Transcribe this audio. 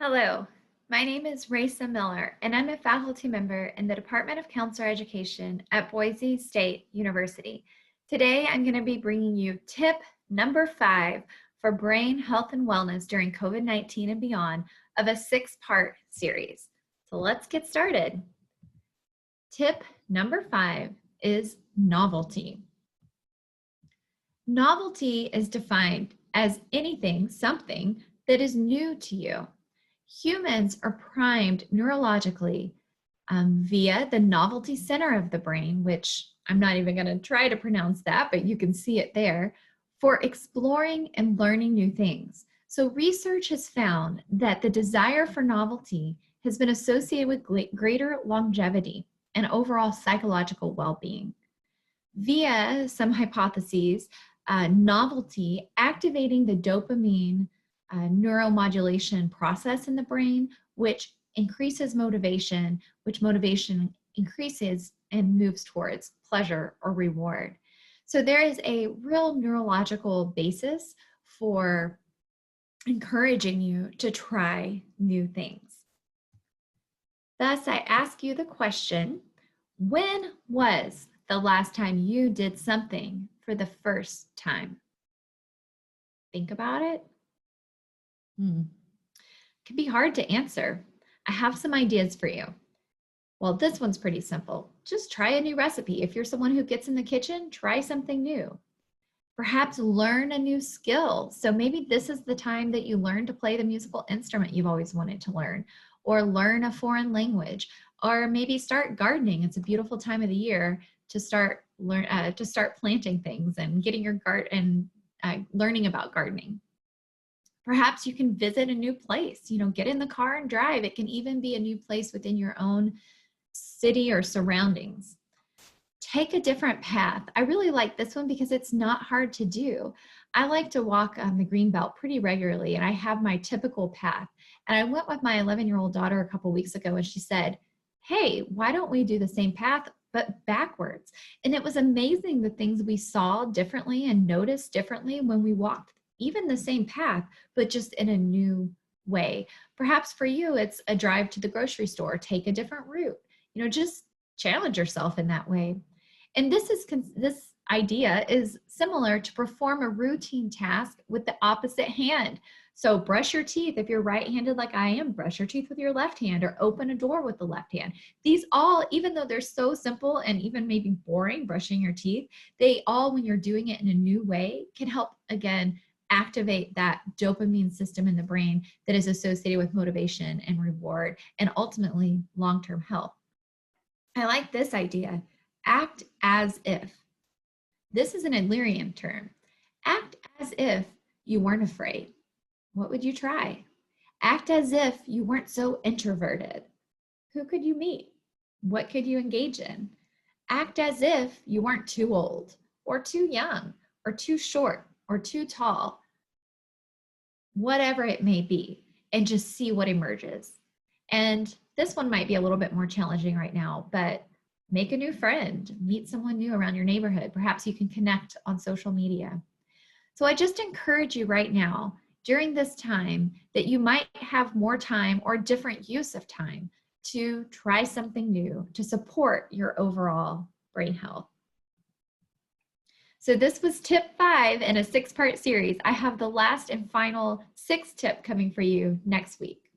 Hello, my name is Raisa Miller, and I'm a faculty member in the Department of Counselor Education at Boise State University. Today, I'm going to be bringing you tip number 5 for brain health and wellness during COVID-19 and beyond of a 6-part series. So let's get started. Tip number 5 is novelty. Novelty is defined as anything, something that is new to you. Humans are primed neurologically via the novelty center of the brain, which I'm not even going to try to pronounce that, but you can see it there, for exploring and learning new things. So research has found that the desire for novelty has been associated with greater longevity and overall psychological well-being. Via some hypotheses, novelty activating the dopamine neuromodulation process in the brain, which increases motivation, which motivation increases and moves towards pleasure or reward. So there is a real neurological basis for encouraging you to try new things. Thus, I ask you the question, when was the last time you did something for the first time? Think about it. It can be hard to answer. I have some ideas for you. Well, this one's pretty simple. Just try a new recipe. If you're someone who gets in the kitchen, try something new. Perhaps learn a new skill. So maybe this is the time that you learn to play the musical instrument you've always wanted to learn, or learn a foreign language, or maybe start gardening. It's a beautiful time of the year to start planting things and getting your garden and learning about gardening. Perhaps you can visit a new place, get in the car and drive. It can even be a new place within your own city or surroundings. Take a different path. I really like this one because it's not hard to do. I like to walk on the Greenbelt pretty regularly, and I have my typical path. And I went with my 11-year-old daughter a couple weeks ago, and she said, "Hey, why don't we do the same path, but backwards?" And it was amazing the things we saw differently and noticed differently when we walked even the same path, but just in a new way. Perhaps for you, it's a drive to the grocery store, take a different route, just challenge yourself in that way. And this idea is similar to perform a routine task with the opposite hand. So brush your teeth. If you're right-handed like I am, brush your teeth with your left hand, or open a door with the left hand. These all, even though they're so simple and even maybe boring, brushing your teeth, they all, when you're doing it in a new way, can help, again, activate that dopamine system in the brain that is associated with motivation and reward and ultimately long-term health. I like this idea. Act as if. This is an Adlerian term. Act as if you weren't afraid. What would you try? Act as if you weren't so introverted. Who could you meet? What could you engage in? Act as if you weren't too old or too young or too short or too tall, whatever it may be, and just see what emerges. And this one might be a little bit more challenging right now, but make a new friend, meet someone new around your neighborhood. Perhaps you can connect on social media. So I just encourage you right now, during this time, that you might have more time or different use of time to try something new to support your overall brain health. So this was tip 5 in a 6-part series. I have the last and final 6th tip coming for you next week.